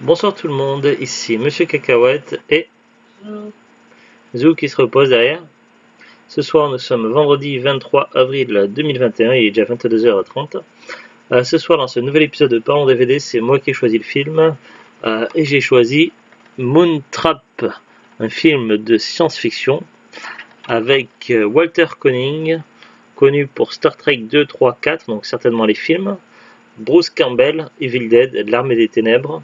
Bonsoir tout le monde, ici Monsieur Cacahuète et Zou qui se repose derrière. Ce soir nous sommes vendredi 23 avril 2021, il est déjà 22h30. Ce soir dans ce nouvel épisode de Parlons DVD, c'est moi qui ai choisi le film et j'ai choisi Moontrap, un film de science-fiction avec Walter Koenig, connu pour Star Trek 2, 3, 4, donc certainement les films, Bruce Campbell, Evil Dead, L'Armée des Ténèbres.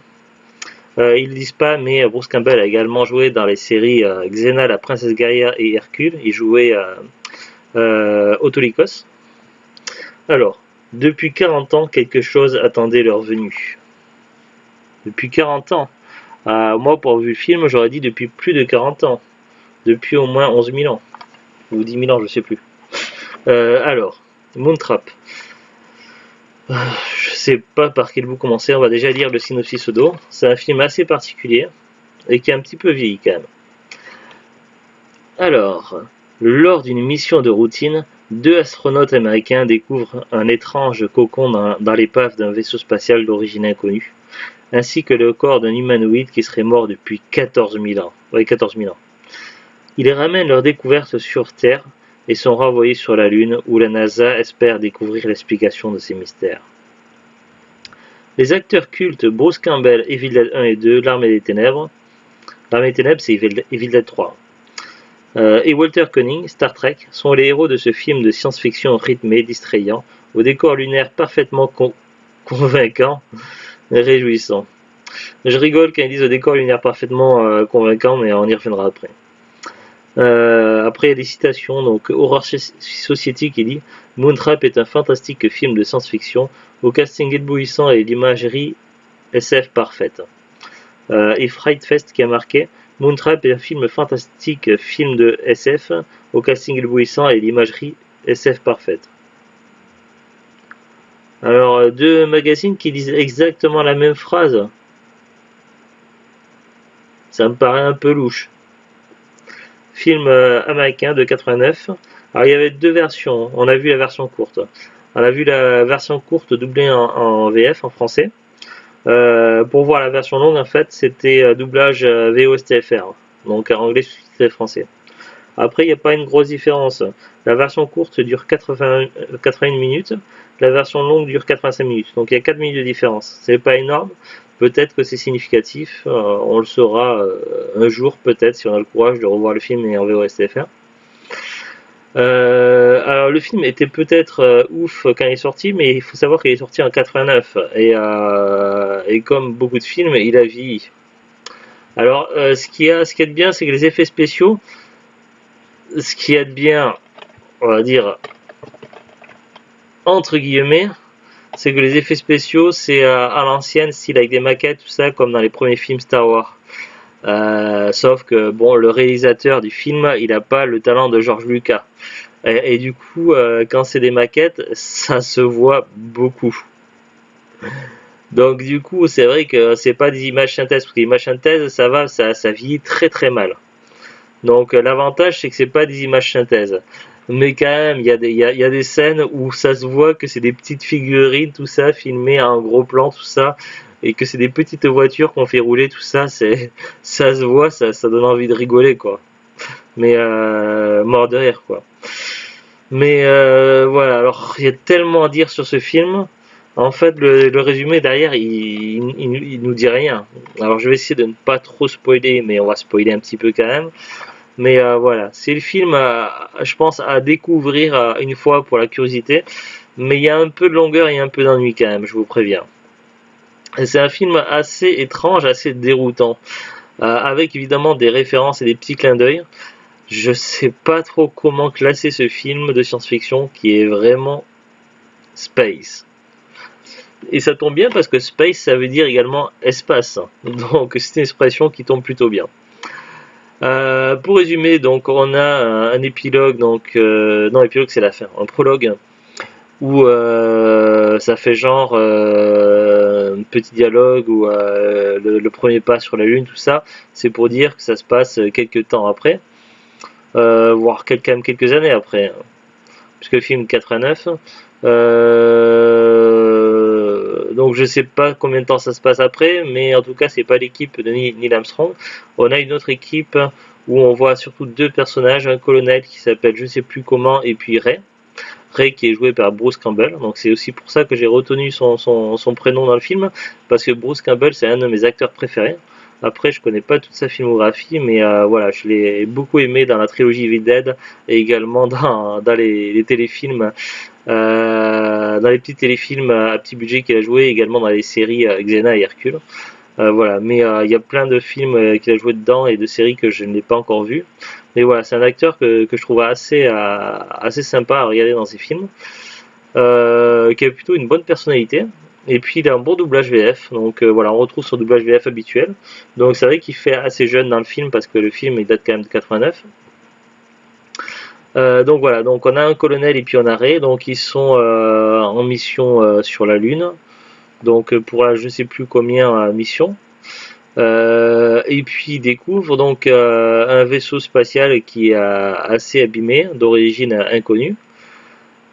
Ils ne disent pas, mais Bruce Campbell a également joué dans les séries Xena, la princesse guerrière et Hercule. Il jouait Autolycos. Alors, depuis 40 ans, quelque chose attendait leur venue. Depuis 40 ans. Moi, pour avoir vu le film, j'aurais dit depuis plus de 40 ans. Depuis au moins 11 000 ans. Ou 10 000 ans, je ne sais plus. Alors, Moontrap. Je sais pas par quel bout commencer, on va déjà lire le synopsis au dos. C'est un film assez particulier et qui est un petit peu vieilli quand même. Alors, lors d'une mission de routine, deux astronautes américains découvrent un étrange cocon dans l'épave d'un vaisseau spatial d'origine inconnue, ainsi que le corps d'un humanoïde qui serait mort depuis 14 000 ans. Ouais, 14 000 ans. Ils ramènent leur découverte sur Terre et sont renvoyés sur la Lune où la NASA espère découvrir l'explication de ces mystères. Les acteurs cultes Bruce Campbell, Evil Dead 1 et 2, L'Armée des Ténèbres. L'Armée des Ténèbres, c'est Evil Dead 3. Et Walter Koenig, Star Trek, sont les héros de ce film de science-fiction rythmé, distrayant, au décor lunaire parfaitement convaincant et réjouissant. Je rigole quand ils disent au décor lunaire parfaitement convaincant, mais on y reviendra après. Après, il y a des citations. Donc, Horror Society qui dit « Moontrap est un fantastique film de science-fiction, au casting éblouissant et l'imagerie SF parfaite. » Et Fright Fest qui a marqué « Moontrap est un film fantastique, film de SF, au casting éblouissant et l'imagerie SF parfaite. » Alors, deux magazines qui disent exactement la même phrase. Ça me paraît un peu louche. Film américain de 89. Alors il y avait deux versions. On a vu la version courte. On a vu la version courte doublée en VF, en français. Pour voir la version longue, en fait, c'était doublage VOSTFR. Donc en anglais sous-titré français. Après, il n'y a pas une grosse différence. La version courte dure 81 minutes. La version longue dure 85 minutes. Donc il y a 4 minutes de différence. C'est pas énorme. Peut-être que c'est significatif, on le saura un jour peut-être si on a le courage de revoir le film et en VOSTFR. Alors le film était peut-être ouf quand il est sorti, mais il faut savoir qu'il est sorti en 89 et comme beaucoup de films, il a vieilli. Alors ce qui est bien, c'est que les effets spéciaux, ce qui est bien, on va dire entre guillemets, c'est que les effets spéciaux, c'est à l'ancienne, style avec des maquettes, tout ça, comme dans les premiers films Star Wars. Sauf que, bon, le réalisateur du film, il n'a pas le talent de George Lucas. Et du coup, quand c'est des maquettes, ça se voit beaucoup. Donc du coup, c'est vrai que c'est pas des images synthèses, parce que les images synthèses, ça vieillit très très mal. Donc l'avantage, c'est que c'est pas des images synthèses. Mais quand même, il y a des scènes où ça se voit que c'est des petites figurines, tout ça, filmées en gros plan, tout ça, et que c'est des petites voitures qu'on fait rouler, tout ça, ça se voit, ça donne envie de rigoler, quoi. Mais mort de rire, quoi. Mais voilà, alors il y a tellement à dire sur ce film. En fait, le résumé derrière, il nous dit rien. Alors je vais essayer de ne pas trop spoiler, mais on va spoiler un petit peu quand même. Mais voilà, c'est le film, je pense, à découvrir une fois pour la curiosité. Mais il y a un peu de longueur et un peu d'ennui quand même, je vous préviens. C'est un film assez étrange, assez déroutant. Avec évidemment des références et des petits clins d'œil. Je sais pas trop comment classer ce film de science-fiction qui est vraiment space. Et ça tombe bien parce que space, ça veut dire également espace. Donc c'est une expression qui tombe plutôt bien. Pour résumer, donc on a un épilogue, donc non, épilogue c'est la fin, un prologue où ça fait genre un petit dialogue où le premier pas sur la lune, tout ça, c'est pour dire que ça se passe quelques temps après, voire quelques années après, puisque le film 89. donc je sais pas combien de temps ça se passe après, mais en tout cas c'est pas l'équipe de Neil Armstrong. On a une autre équipe où on voit surtout deux personnages, un colonel qui s'appelle je sais plus comment, et puis Ray qui est joué par Bruce Campbell. Donc c'est aussi pour ça que j'ai retenu son prénom dans le film, parce que Bruce Campbell c'est un de mes acteurs préférés. Après, je connais pas toute sa filmographie, mais voilà, je l'ai beaucoup aimé dans la trilogie Evil Dead et également dans les téléfilms, dans les petits téléfilms à petit budget qu'il a joué, également dans les séries Xena et Hercule. Voilà, mais il y a plein de films qu'il a joué dedans et de séries que je n'ai pas encore vues. Mais voilà, c'est un acteur que je trouve assez sympa à regarder dans ses films, qui a plutôt une bonne personnalité. Et puis il a un bon doublage VF, donc voilà, on retrouve son doublage VF habituel. Donc c'est vrai qu'il fait assez jeune dans le film parce que le film il date quand même de 89. Donc voilà, donc on a un colonel et puis on a Ray, donc ils sont en mission sur la Lune, donc pour je sais plus combien mission. Et puis ils découvrent donc un vaisseau spatial qui est assez abîmé, d'origine inconnue.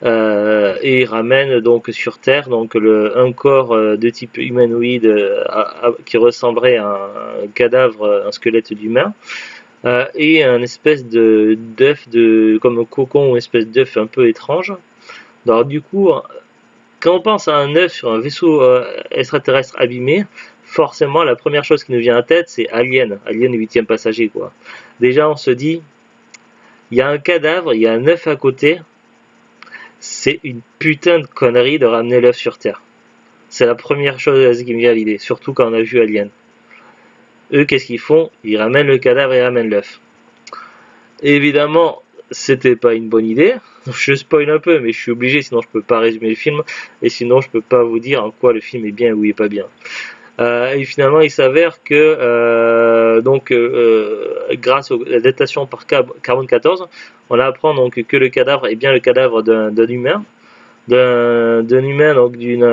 Et il ramène donc sur Terre donc un corps de type humanoïde qui ressemblerait à un cadavre, un squelette d'humain, et un espèce d'œuf comme un cocon ou une espèce d'œuf un peu étrange. Alors du coup, quand on pense à un œuf sur un vaisseau extraterrestre abîmé, forcément la première chose qui nous vient à la tête c'est Alien 8e passager quoi. Déjà on se dit, il y a un cadavre, il y a un œuf à côté. C'est une putain de connerie de ramener l'œuf sur Terre. C'est la première chose qui me vient à l'idée, surtout quand on a vu Alien. Eux, qu'est-ce qu'ils font? Ils ramènent le cadavre et ramènent l'œuf. Évidemment, c'était pas une bonne idée. Je spoil un peu, mais je suis obligé, sinon je peux pas résumer le film, et sinon je peux pas vous dire en quoi le film est bien ou il est pas bien. Et finalement, il s'avère que grâce à l'adaptation par carbone 14, on apprend donc que le cadavre est bien le cadavre d'un humain, donc d'une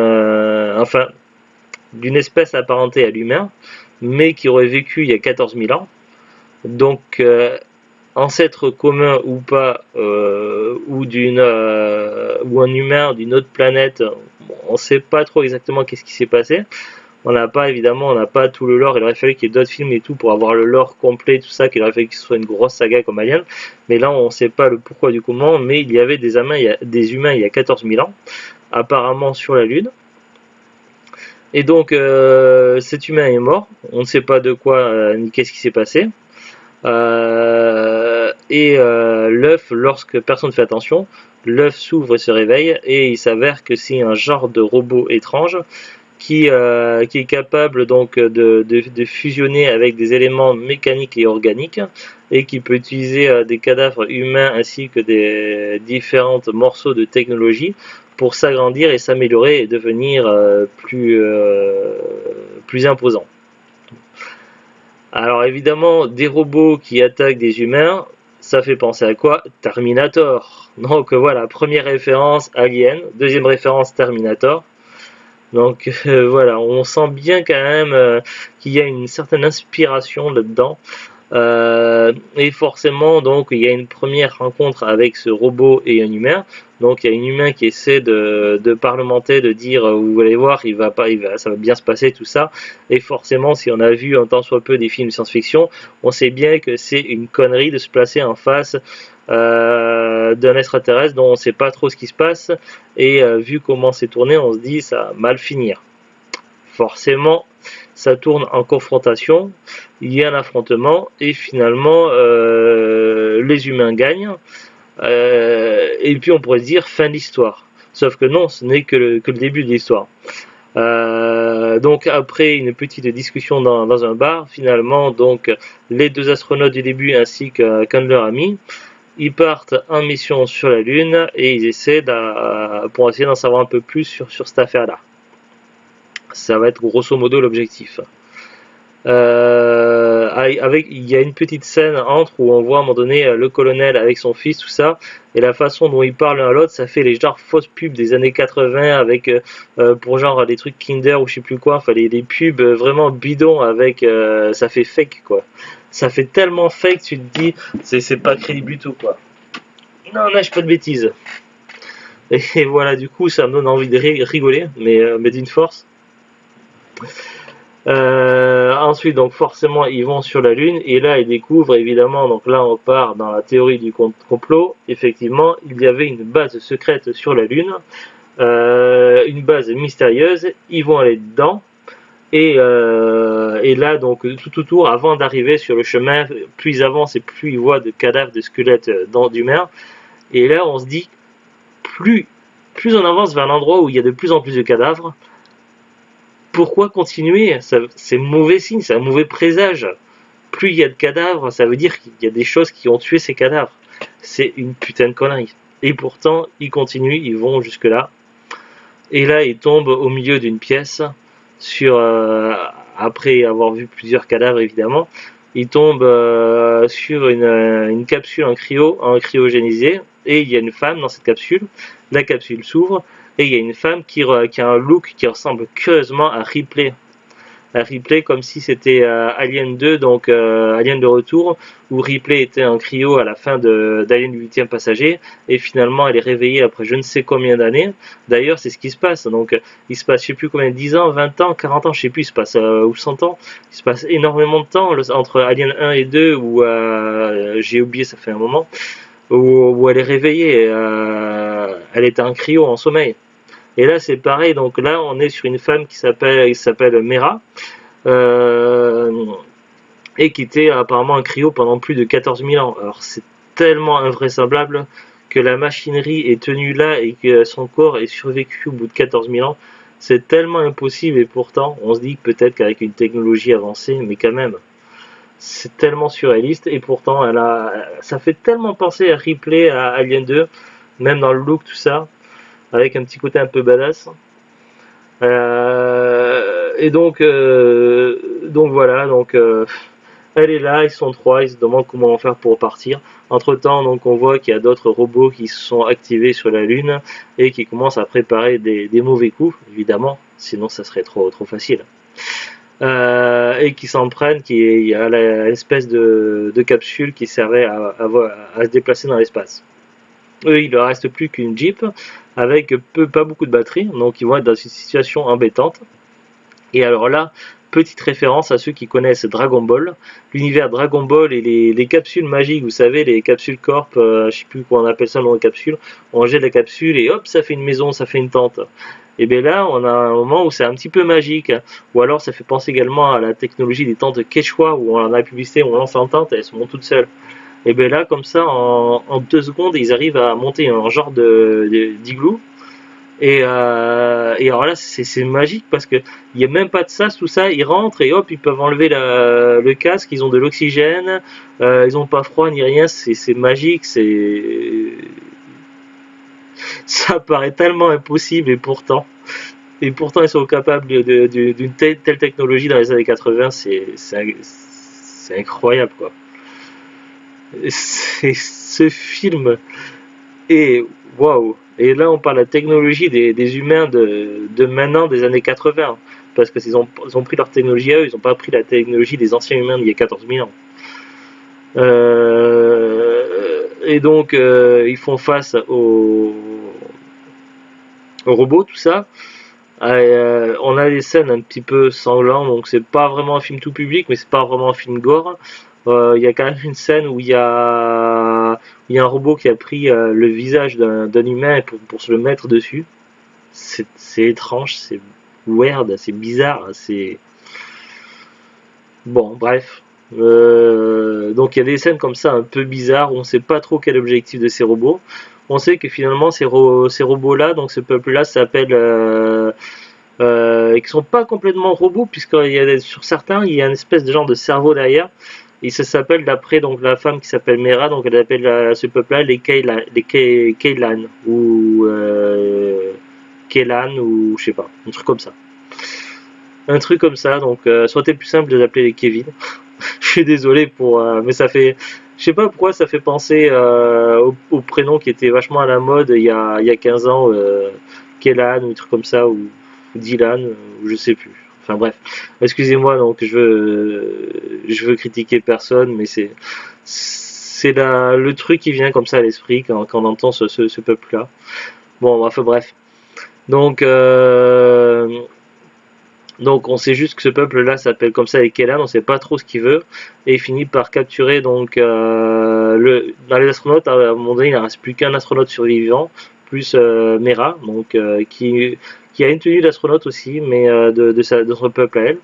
espèce apparentée à l'humain, mais qui aurait vécu il y a 14 000 ans. Donc ancêtre commun ou pas, ou un humain d'une autre planète, on ne sait pas trop exactement qu'est-ce qui s'est passé. On n'a pas tout le lore, il aurait fallu qu'il y ait d'autres films et tout pour avoir le lore complet, tout ça, qu'il aurait fallu que ce soit une grosse saga comme Alien, mais là on ne sait pas le pourquoi du comment, mais il y avait des humains il y a 14 000 ans, apparemment sur la Lune, et donc cet humain est mort, on ne sait pas de quoi, ni qu'est-ce qui s'est passé, l'œuf, lorsque personne ne fait attention, l'œuf s'ouvre et se réveille, et il s'avère que c'est un genre de robot étrange, qui est capable donc de fusionner avec des éléments mécaniques et organiques et qui peut utiliser des cadavres humains ainsi que des différents morceaux de technologie pour s'agrandir et s'améliorer et devenir plus imposant. Alors évidemment, des robots qui attaquent des humains, ça fait penser à quoi? Terminator. Donc voilà, première référence Alien, deuxième référence Terminator. Donc voilà, on sent bien quand même qu'il y a une certaine inspiration là-dedans. Et forcément, donc, il y a une première rencontre avec ce robot et un humain. Donc, il y a un humain qui essaie de parlementer, de dire, vous allez voir, ça va bien se passer, tout ça. Et forcément, si on a vu un tant soit peu des films de science-fiction, on sait bien que c'est une connerie de se placer en face d'un extraterrestre dont on ne sait pas trop ce qui se passe. Et vu comment c'est tourné, on se dit, ça va mal finir. Forcément, ça tourne en confrontation, il y a un affrontement et finalement les humains gagnent et puis on pourrait dire fin de l'histoire. Sauf que non, ce n'est que le début de l'histoire. Donc après une petite discussion dans un bar, finalement donc les deux astronautes du début ainsi qu'un de leurs amis, ils partent en mission sur la Lune et ils essaient pour essayer d'en savoir un peu plus sur cette affaire-là. Ça va être grosso modo l'objectif. Il y a une petite scène où on voit à un moment donné le colonel avec son fils, tout ça, et la façon dont ils parlent l'un à l'autre, ça fait les genres fausses pubs des années 80 avec pour genre des trucs Kinder ou je sais plus quoi, enfin les pubs vraiment bidons avec ça fait fake quoi. Ça fait tellement fake, tu te dis c'est pas crédible du tout quoi. Non, lâche pas de bêtises. Et voilà, du coup ça me donne envie de rigoler, mais d'une force. Ensuite, donc forcément, ils vont sur la Lune et là, ils découvrent évidemment. Donc là, on part dans la théorie du complot. Effectivement, il y avait une base secrète sur la Lune, une base mystérieuse. Ils vont aller dedans. Et là, donc, tout autour, avant d'arriver sur le chemin, plus ils avancent et plus ils voient de cadavres, de squelettes d'humains. Et là, on se dit, plus on avance vers l'endroit où il y a de plus en plus de cadavres, pourquoi continuer? C'est mauvais signe, c'est un mauvais présage. Plus il y a de cadavres, ça veut dire qu'il y a des choses qui ont tué ces cadavres. C'est une putain de connerie. Et pourtant, ils continuent, ils vont jusque là. Et là, ils tombent au milieu d'une pièce, après avoir vu plusieurs cadavres évidemment, ils tombent sur une capsule en cryogénisé, et il y a une femme dans cette capsule. La capsule s'ouvre, et il y a une femme qui a un look qui ressemble curieusement à Ripley. Comme si c'était Alien 2, donc Alien de retour, où Ripley était en cryo à la fin d'Alien du 8e passager, et finalement elle est réveillée après je ne sais combien d'années. D'ailleurs, c'est ce qui se passe. Donc, il se passe, je sais plus combien, 10 ans, 20 ans, 40 ans, je sais plus, il se passe, ou 100 ans. Il se passe énormément de temps entre Alien 1 et 2, où j'ai oublié, ça fait un moment, où elle est réveillée, elle était en cryo, en sommeil. Et là, c'est pareil. Donc là, on est sur une femme qui s'appelle Mera, euh, et qui était apparemment en cryo pendant plus de 14 000 ans. Alors, c'est tellement invraisemblable que la machinerie est tenue là et que son corps ait survécu au bout de 14 000 ans. C'est tellement impossible, et pourtant, on se dit peut-être qu'avec une technologie avancée, mais quand même, c'est tellement surréaliste, et pourtant, ça fait tellement penser à Ripley, à Alien 2, même dans le look, tout ça, avec un petit côté un peu badass. Et donc voilà, elle est là, ils sont trois, ils se demandent comment on va faire pour partir. Entre temps, donc on voit qu'il y a d'autres robots qui se sont activés sur la Lune et qui commencent à préparer des mauvais coups, évidemment, sinon ça serait trop facile. Et qui s'en prennent, il y a l'espèce de capsule qui servait à se déplacer dans l'espace. Eux, il leur reste plus qu'une Jeep avec pas beaucoup de batterie, donc ils vont être dans une situation embêtante. Et alors là, petite référence à ceux qui connaissent Dragon Ball, l'univers Dragon Ball et les capsules magiques, vous savez, les capsules corp, je sais plus comment on appelle ça, le nom de capsule, on jette la capsule et hop, ça fait une maison, ça fait une tente. Et bien là, on a un moment où c'est un petit peu magique, ou alors ça fait penser également à la technologie des tentes Quechua, où on a la publicité, on lance en tente, elles se montent toutes seules. Et bien là, comme ça, en 2 secondes, ils arrivent à monter un genre d'igloo. Et alors là, c'est magique parce que il n'y a même pas de sas, tout ça. Ils rentrent et hop, ils peuvent enlever le casque. Ils ont de l'oxygène. Ils n'ont pas froid ni rien. C'est magique. Ça paraît tellement impossible, et pourtant ils sont capables d'une telle technologie dans les années 80. C'est incroyable, quoi. Ce film est waouh. Et là, on parle de la technologie des humains de maintenant, des années 80. Parce qu'ils ont pris leur technologie à eux, ils n'ont pas pris la technologie des anciens humains d'il y a 14 000 ans. Et donc, ils font face aux robots, tout ça. On a des scènes un petit peu sanglantes, donc c'est pas vraiment un film tout public, mais c'est pas vraiment un film gore. Il y a quand même une scène où il y a un robot qui a pris le visage d'un humain pour se le mettre dessus. C'est étrange, c'est weird, c'est bizarre, c'est... Bon, bref. Donc il y a des scènes comme ça un peu bizarres où on sait pas trop quel est l'objectif de ces robots. On sait que finalement ces robots-là, donc ce peuple-là s'appelle... et qui sont pas complètement robots, sur certains, il y a une espèce de genre de cerveau derrière. Et ça s'appelle d'après donc la femme qui s'appelle Mera, donc elle appelle ce peuple-là les Keilan ou Kelan ou je sais pas, un truc comme ça. Un truc comme ça, donc ça aurait été plus simple de les appeler les Kevin. Je suis désolé mais ça fait, je sais pas pourquoi ça fait penser au prénom qui était vachement à la mode il y a 15 ans, Kelan ou un truc comme ça, ou Dylan, ou je sais plus. Enfin bref, excusez-moi, donc je veux critiquer personne, mais c'est le truc qui vient comme ça à l'esprit quand on entend ce peuple-là. Bon, enfin bref. Donc Donc on sait juste que ce peuple-là s'appelle comme ça les Kellan, on sait pas trop ce qu'il veut, et il finit par capturer donc dans les astronautes, à un moment donné il ne reste plus qu'un astronaute survivant, plus Mera, donc qui a une tenue d'astronaute aussi, mais de son peuple à elle.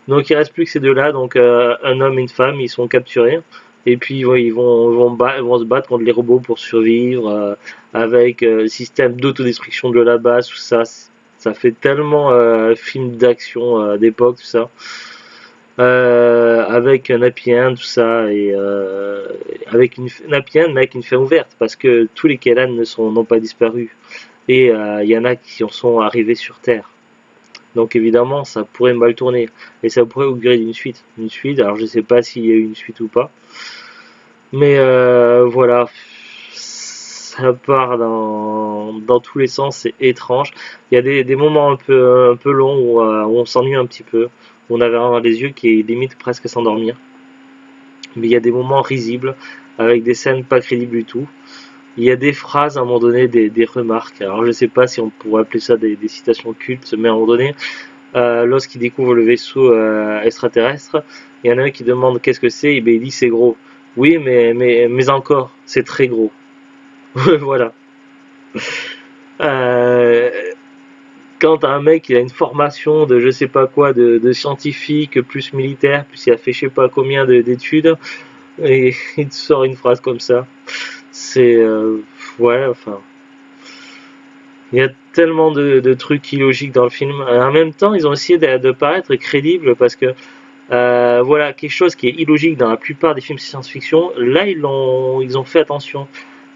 Donc il reste plus que ces deux-là, donc un homme et une femme, ils sont capturés. Et puis ils vont se battre contre les robots pour survivre, avec le système d'autodestruction de la base, tout ça. Ça fait tellement film d'action d'époque, tout ça. Avec un happy end, tout ça, et avec un happy end, mais avec une fin ouverte, parce que tous les Kellan n'ont pas disparu. Et il y en a qui en sont arrivés sur Terre. Donc évidemment, ça pourrait mal tourner. Et ça pourrait augurer d'une suite. Une suite, alors je sais pas s'il y a eu une suite ou pas. Mais voilà, ça part dans tous les sens, c'est étrange. Il y a des moments un peu longs où on s'ennuie un petit peu. On avait vraiment les yeux qui limite presque à s'endormir. Mais il y a des moments risibles, avec des scènes pas crédibles du tout. Il y a des phrases à un moment donné, des remarques. Alors je sais pas si on pourrait appeler ça des citations cultes, mais à un moment donné, lorsqu'il découvre le vaisseau extraterrestre, il y en a un qui demande qu'est-ce que c'est, et ben il dit c'est gros. Oui, mais encore, c'est très gros. Voilà. Euh, Quand un mec il a une formation de je sais pas quoi, de scientifique, plus militaire, plus il a fait je sais pas combien d'études, et il te sort une phrase comme ça. C'est ouais, enfin, il y a tellement de trucs illogiques dans le film. En même temps, ils ont essayé de paraître crédibles parce que voilà, quelque chose qui est illogique dans la plupart des films de science-fiction, là ils ont fait attention.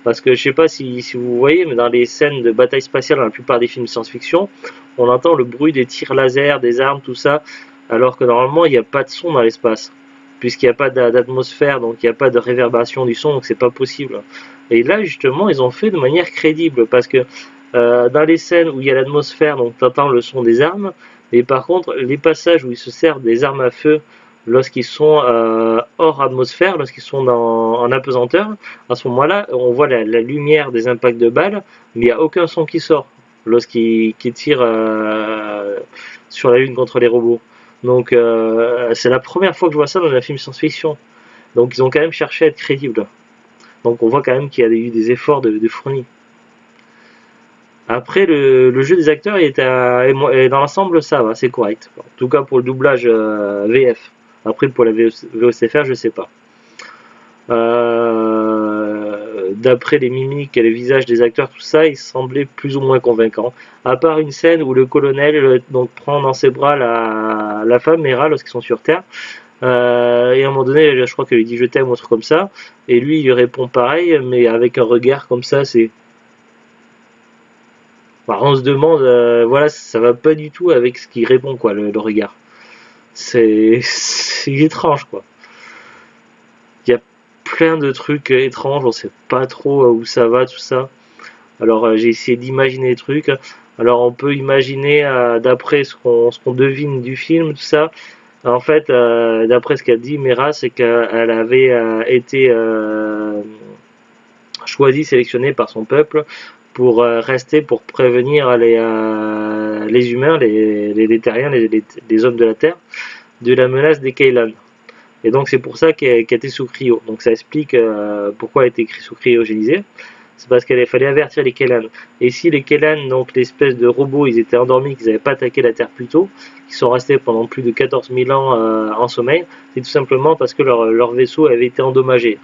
Parce que je sais pas si vous voyez, mais dans les scènes de bataille spatiale dans la plupart des films de science-fiction, on entend le bruit des tirs laser, des armes, tout ça, alors que normalement il n'y a pas de son dans l'espace, puisqu'il n'y a pas d'atmosphère, donc il n'y a pas de réverbération du son, donc c'est pas possible. Et là justement ils ont fait de manière crédible, parce que dans les scènes où il y a l'atmosphère, donc tu entends le son des armes, et par contre les passages où ils se servent des armes à feu lorsqu'ils sont hors atmosphère, lorsqu'ils sont en apesanteur, à ce moment-là, on voit la lumière des impacts de balles, mais il n'y a aucun son qui sort lorsqu'ils tirent sur la Lune contre les robots. Donc c'est la première fois que je vois ça dans un film science-fiction. Donc ils ont quand même cherché à être crédibles. Donc on voit quand même qu'il y a eu des efforts de fournis. Après, le jeu des acteurs et dans l'ensemble, ça va, c'est correct. En tout cas pour le doublage VF. Après, pour la VOCFR, je sais pas. D'après les mimiques et les visages des acteurs, tout ça, il semblait plus ou moins convaincant. À part une scène où le colonel donc, prend dans ses bras la femme, Mera, lorsqu'ils sont sur Terre. Et à un moment donné, je crois qu'elle lui dit je t'aime ou un truc comme ça. Et lui, il lui répond pareil, mais avec un regard comme ça, c'est. Enfin, on se demande, voilà, ça va pas du tout avec ce qu'il répond, quoi, le regard. C'est étrange, quoi. Il y a plein de trucs étranges, on sait pas trop où ça va, tout ça. Alors j'ai essayé d'imaginer des trucs. Alors on peut imaginer, d'après ce qu'on devine du film, tout ça. En fait, d'après ce qu'a dit Mera, c'est qu'elle avait été choisie, sélectionnée par son peuple pour rester, pour prévenir les humains, les terriens, les hommes de la Terre, de la menace des Keylan. Et donc c'est pour ça qu'elle était sous cryo. Donc ça explique pourquoi elle était sous cryogénisée. C'est parce qu'il fallait avertir les Kellan. Et si les Kellan, donc l'espèce de robots, ils étaient endormis, qu'ils n'avaient pas attaqué la Terre plus tôt, qu'ils sont restés pendant plus de 14 000 ans en sommeil, c'est tout simplement parce que leur vaisseau avait été endommagé.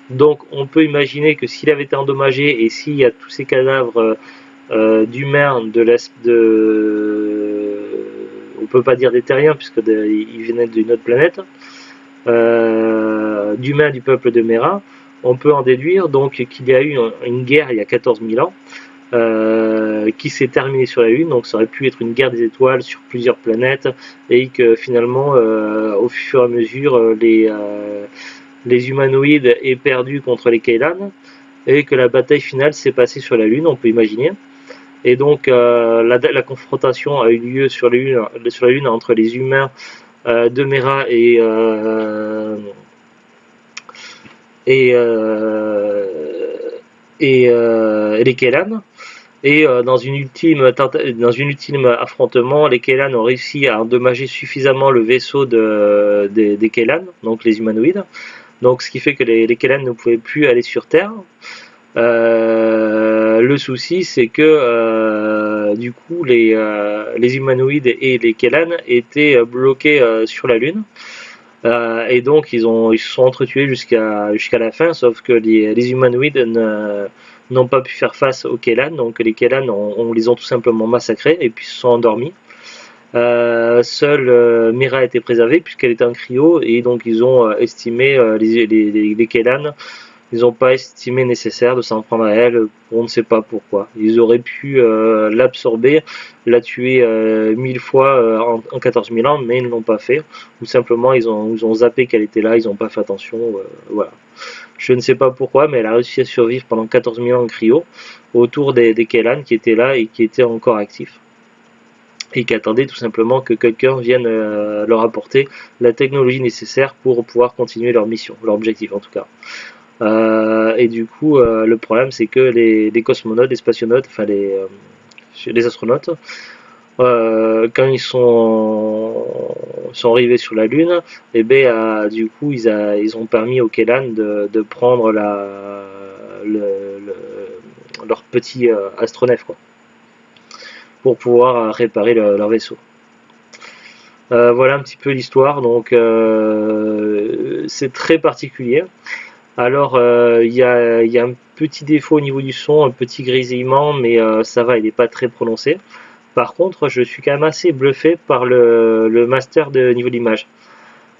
Donc on peut imaginer que s'il avait été endommagé et s'il y a tous ces cadavres d'humains, on peut pas dire des terriens puisque ils venaient d'une autre planète, d'humains du peuple de Mera, on peut en déduire donc qu'il y a eu une guerre il y a 14 000 ans qui s'est terminée sur la Lune, donc ça aurait pu être une guerre des étoiles sur plusieurs planètes et que finalement au fur et à mesure les humanoïdes aient perdu contre les Keylan et que la bataille finale s'est passée sur la Lune, on peut imaginer. Et donc la confrontation a eu lieu sur la Lune entre les humains de Mera et les Kellan. Et dans une ultime affrontement, les Kellan ont réussi à endommager suffisamment le vaisseau des Kellan, donc les humanoïdes. Donc ce qui fait que les Kellan ne pouvaient plus aller sur Terre. Le souci, c'est que du coup, les humanoïdes et les Kellan étaient bloqués sur la Lune. Et donc ils se sont entretués jusqu'à la fin, sauf que les humanoïdes n'ont pas pu faire face aux Kellan, donc les Kellan on les ont tout simplement massacrés et puis se sont endormis. Seule Mira a été préservée puisqu'elle était en cryo, et donc ils ont estimé, les Kellan, ils n'ont pas estimé nécessaire de s'en prendre à elle, on ne sait pas pourquoi. Ils auraient pu l'absorber, la tuer 1000 fois en 14 000 ans, mais ils ne l'ont pas fait. Ou simplement ils ont zappé qu'elle était là, ils n'ont pas fait attention. Voilà. Je ne sais pas pourquoi, mais elle a réussi à survivre pendant 14 000 ans en cryo, autour des Kellan qui étaient là et qui étaient encore actifs. Et qui attendaient tout simplement que quelqu'un vienne leur apporter la technologie nécessaire pour pouvoir continuer leur mission, leur objectif en tout cas. Et du coup, le problème, c'est que les cosmonautes, les spationautes, enfin les astronautes, quand ils sont arrivés sur la Lune, et ben, du coup, ils ont permis aux Kellan de prendre leur petit astronef, quoi, pour pouvoir réparer leur vaisseau. Voilà un petit peu l'histoire, donc c'est très particulier. Alors, il y a un petit défaut au niveau du son, un petit grésillement, mais ça va, il n'est pas très prononcé. Par contre, je suis quand même assez bluffé par le master de niveau d'image.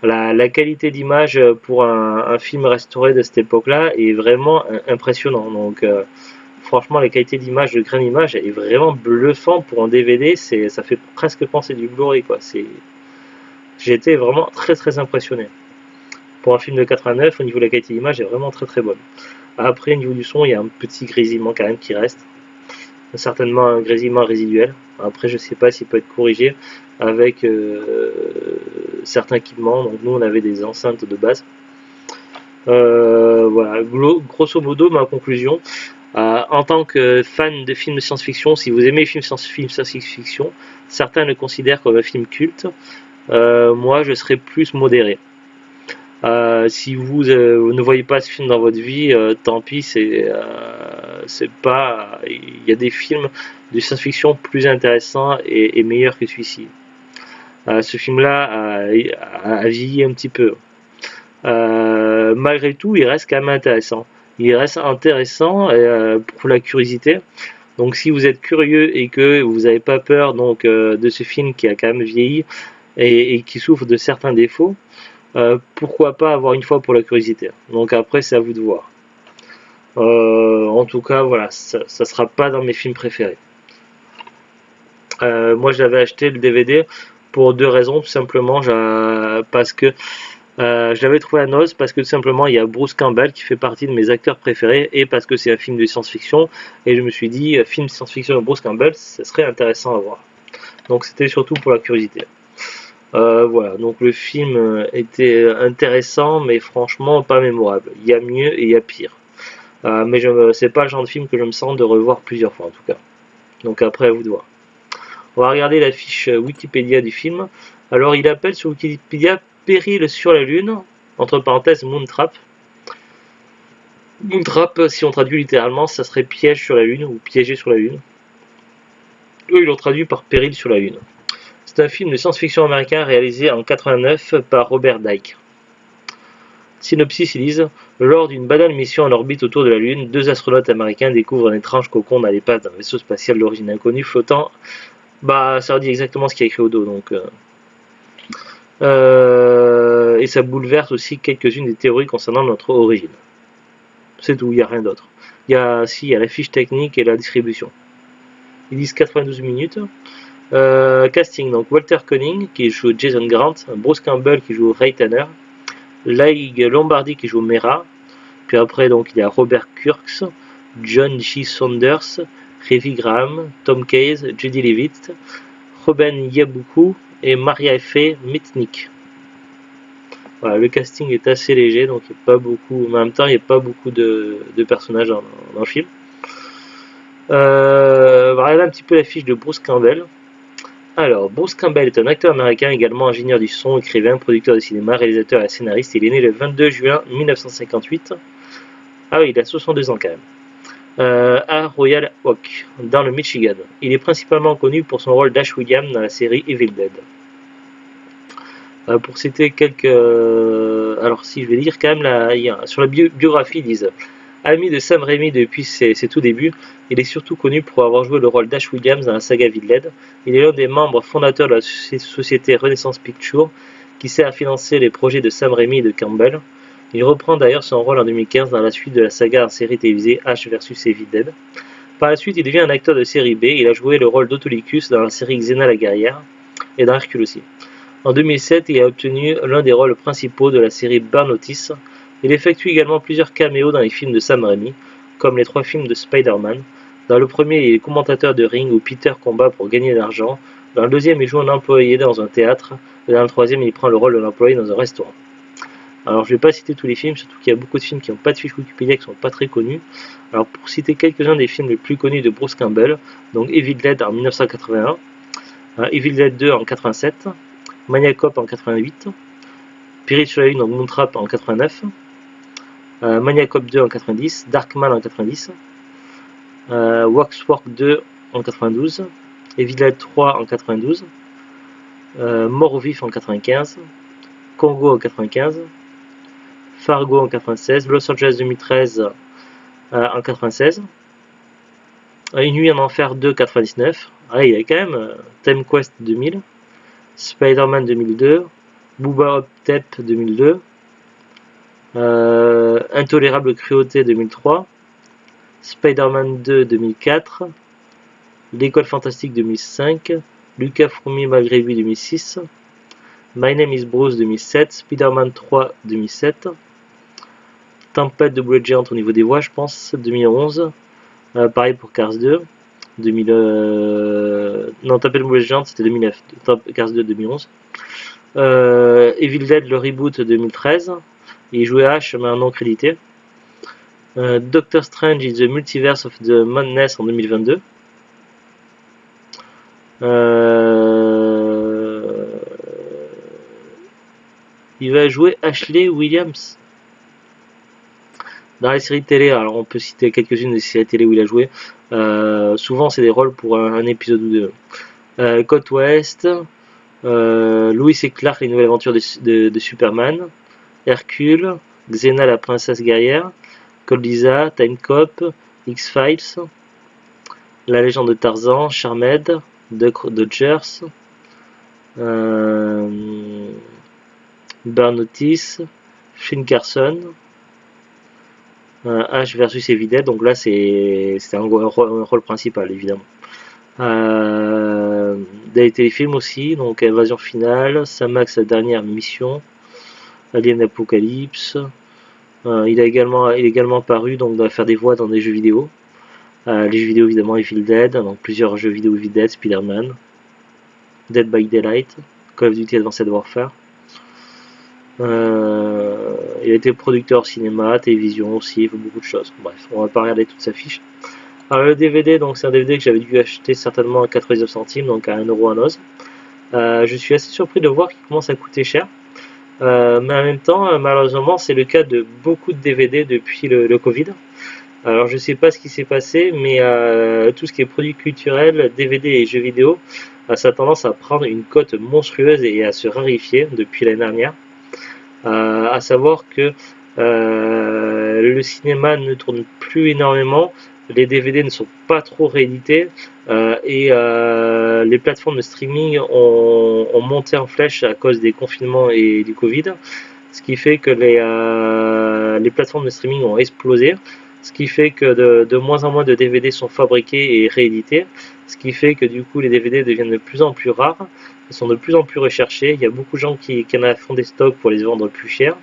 La qualité d'image pour un film restauré de cette époque-là est vraiment impressionnant. Donc, franchement, la qualité d'image, de grain d'image est vraiment bluffant pour un DVD. Ça fait presque penser du Blu-ray, quoi. J'ai été vraiment très très impressionné. Pour un film de 89, au niveau de la qualité d'image, est vraiment très très bonne. Après, au niveau du son, il y a un petit grésillement quand même qui reste. Certainement un grésillement résiduel. Après, je ne sais pas s'il peut être corrigé avec certains équipements. Donc nous, on avait des enceintes de base. Voilà, grosso modo, ma conclusion. En tant que fan de films de science-fiction, si vous aimez les films science-fiction, certains le considèrent comme un film culte. Moi, je serais plus modéré. Si vous ne voyez pas ce film dans votre vie, tant pis, c'est pas. Il y a des films de science-fiction plus intéressants et meilleurs que celui-ci. Ce film-là a vieilli un petit peu. Malgré tout, il reste quand même intéressant. Il reste intéressant pour la curiosité. Donc, si vous êtes curieux et que vous n'avez pas peur donc de ce film qui a quand même vieilli et qui souffre de certains défauts, pourquoi pas avoir une fois pour la curiosité. Donc après, c'est à vous de voir. En tout cas, voilà, ça sera pas dans mes films préférés. Moi, j'avais acheté le DVD pour deux raisons, tout simplement, parce que je l'avais trouvé à Noz, parce que tout simplement, il y a Bruce Campbell qui fait partie de mes acteurs préférés, et parce que c'est un film de science-fiction, et je me suis dit, film de science-fiction de Bruce Campbell, ça serait intéressant à voir. Donc c'était surtout pour la curiosité. Voilà, donc le film était intéressant, mais franchement pas mémorable. Il y a mieux et il y a pire. Mais c'est pas le genre de film que je me sens de revoir plusieurs fois en tout cas. Donc après, à vous de voir. On va regarder la fiche Wikipédia du film. Alors il appelle sur Wikipédia Péril sur la Lune, entre parenthèses Moontrap. Moontrap, si on traduit littéralement, ça serait piège sur la Lune ou piégé sur la Lune. Eux, ils l'ont traduit par Péril sur la Lune. C'est un film de science-fiction américain réalisé en 89 par Robert Dyke. Synopsis, ils disent: lors d'une banale mission en orbite autour de la Lune, deux astronautes américains découvrent un étrange cocon dans les pattes d'un vaisseau spatial d'origine inconnue flottant. Bah, ça dit exactement ce qu'il y a écrit au dos, donc. Et ça bouleverse aussi quelques-unes des théories concernant notre origine. C'est tout, il n'y a rien d'autre. Il y a la fiche technique et la distribution. Ils disent 92 minutes. Casting, donc Walter Koenig qui joue Jason Grant, Bruce Campbell qui joue Ray Tanner, Laig Lombardi qui joue Mera, puis après donc il y a Robert Kurtz, John G. Saunders, Revi Graham, Tom Case, Judy Leavitt, Robin Yabuku et Maria F. Mitnick. Voilà, le casting est assez léger, donc il n'y a pas beaucoup, mais en même temps il n'y a pas beaucoup de personnages dans le film. On va regarder un petit peu la fiche de Bruce Campbell. Alors, Bruce Campbell est un acteur américain, également ingénieur du son, écrivain, producteur de cinéma, réalisateur et scénariste. Il est né le 22 juin 1958. Ah oui, il a 62 ans quand même. À Royal Oak, dans le Michigan. Il est principalement connu pour son rôle d'Ash Williams dans la série Evil Dead. Pour citer quelques... alors si je vais lire quand même, sur la biographie, ils disent ami de Sam Raimi depuis ses tout débuts, il est surtout connu pour avoir joué le rôle d'Ash Williams dans la saga Evil Dead. Il est l'un des membres fondateurs de la société Renaissance Pictures, qui sert à financer les projets de Sam Raimi et de Campbell. Il reprend d'ailleurs son rôle en 2015 dans la suite de la saga en série télévisée Ash vs Evil Dead. Par la suite, il devient un acteur de série B. Il a joué le rôle d'Autolycus dans la série Xena la guerrière et dans Hercule aussi. En 2007, il a obtenu l'un des rôles principaux de la série Burn Notice. Il effectue également plusieurs caméos dans les films de Sam Raimi, comme les 3 films de Spider-Man. Dans le premier, il est commentateur de ring où Peter combat pour gagner de l'argent. Dans le deuxième, il joue un employé dans un théâtre. Et dans le troisième, il prend le rôle d'un employé dans un restaurant. Alors, je ne vais pas citer tous les films, surtout qu'il y a beaucoup de films qui n'ont pas de fiche Wikipédia, qui ne sont pas très connus. Alors, pour citer quelques-uns des films les plus connus de Bruce Campbell, donc Evil Dead en 1981, Evil Dead 2 en 1987, Maniac Cop en 88, Pirates sur la Lune, donc Moontrap en 89, Maniac Cop 2 en 90, Darkman en 90, Waxwork 2 en 92, Evil Dead 3 en 92, Mort au vif en 95, Congo en 95, Fargo en 96, Los Angeles 2013 en 96, Une nuit en enfer 2 99, il y a quand même Time Quest 2000, Spider-Man 2002, Booba Hop-Tep 2002, Intolérable cruauté 2003, Spider-Man 2 2004, L'école fantastique 2005, Lucas Fourmi malgré lui 2006, My Name is Bruce 2007, Spider-Man 3 2007, Tempête de boulettes géantes au niveau des voix je pense 2011, pareil pour Cars 2, non, Tempête de boulettes géantes c'était 2009, Cars 2 2011, Evil Dead le reboot 2013, il jouait Ash mais un nom crédité, Doctor Strange is the Multiverse of the Madness en 2022, il va jouer Ashley Williams dans les séries télé. Alors on peut citer quelques-unes des séries télé où il a joué. Souvent c'est des rôles pour un épisode ou deux. Côte Ouest, Louis et Clark, les nouvelles aventures de Superman, Hercule, Xena la princesse guerrière, Cold Lisa, Time Cop, X-Files, La légende de Tarzan, Charmed, Duck Dodgers, Burn Notice, Finn Carson, Ash versus Evil Dead, donc là c'est un rôle principal évidemment. Des téléfilms aussi, donc Invasion Finale, Sam Max la dernière mission, Alien Apocalypse. Il est également paru donc à faire des voix dans des jeux vidéo. Les jeux vidéo évidemment Evil Dead, donc plusieurs jeux vidéo Evil Dead, Spider-Man, Dead by Daylight, Call of Duty Advanced Warfare. Il a été producteur cinéma, télévision aussi, il fait beaucoup de choses. Bref, on va pas regarder toute sa fiche. Alors le DVD, donc c'est un DVD que j'avais dû acheter certainement à 99 centimes, donc à 1€ en Oz. Je suis assez surpris de voir qu'il commence à coûter cher. Mais en même temps, malheureusement, c'est le cas de beaucoup de DVD depuis le Covid. Alors je sais pas ce qui s'est passé, mais tout ce qui est produits culturels, DVD et jeux vidéo, ça a tendance à prendre une cote monstrueuse et à se raréfier depuis l'année dernière. À savoir que le cinéma ne tourne plus énormément, les DVD ne sont pas trop réédités et les plateformes de streaming ont monté en flèche à cause des confinements et du Covid, ce qui fait que les plateformes de streaming ont explosé, ce qui fait que de moins en moins de DVD sont fabriqués et réédités, ce qui fait que du coup les DVD deviennent de plus en plus rares, ils sont de plus en plus recherchés, il y a beaucoup de gens qui en font des stocks pour les vendre plus cher,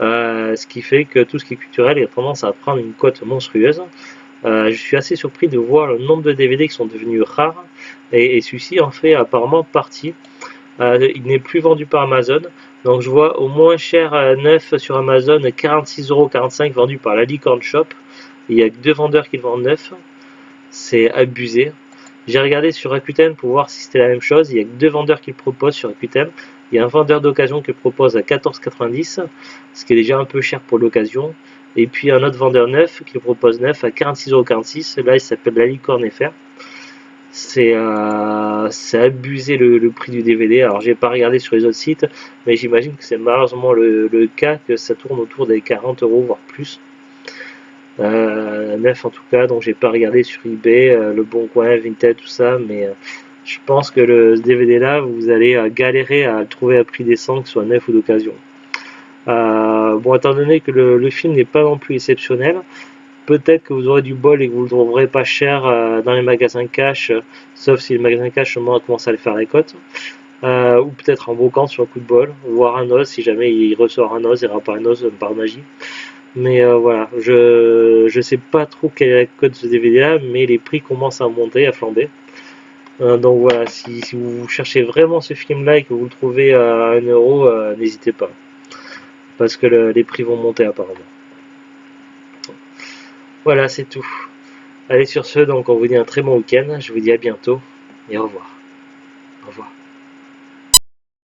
ce qui fait que tout ce qui est culturel a tendance à prendre une cote monstrueuse. Je suis assez surpris de voir le nombre de DVD qui sont devenus rares et celui-ci en fait apparemment partie. Il n'est plus vendu par Amazon, donc je vois au moins cher neuf sur Amazon 46,45 € vendu par la Licorne Shop. Il y a que 2 vendeurs qui le vendent neuf. c'est abusé. J'ai regardé sur Rakuten pour voir si c'était la même chose. Il y a que 2 vendeurs qui le proposent sur Rakuten. Il y a un vendeur d'occasion qui le propose à 14,90, ce qui est déjà un peu cher pour l'occasion. Et puis un autre vendeur neuf qui le propose neuf à 46,46 €. Là, il s'appelle La Licorne FR. C'est abusé le prix du DVD. Alors, j'ai pas regardé sur les autres sites, mais j'imagine que c'est malheureusement le cas, que ça tourne autour des 40 €, voire plus. Neuf en tout cas, donc j'ai pas regardé sur eBay, le Bon Coin, Vinted, tout ça, mais je pense que ce DVD là, vous allez galérer à le trouver à prix décent, que ce soit neuf ou d'occasion. Bon, étant donné que le film n'est pas non plus exceptionnel, peut-être que vous aurez du bol et que vous le trouverez pas cher dans les magasins cash, sauf si les magasins cash commencent à le faire les cotes. Ou peut-être en brocante sur un coup de bol, voire un os si jamais il ressort un os, il n'y aura pas un os par magie. Mais voilà, je sais pas trop quelle est la cote de ce DVD là, mais les prix commencent à monter, à flamber. Donc voilà, si vous cherchez vraiment ce film là et que vous le trouvez à 1 euro, n'hésitez pas. Parce que les prix vont monter apparemment. Voilà, c'est tout. Allez, sur ce, donc on vous dit un très bon week-end, je vous dis à bientôt et au revoir. Au revoir.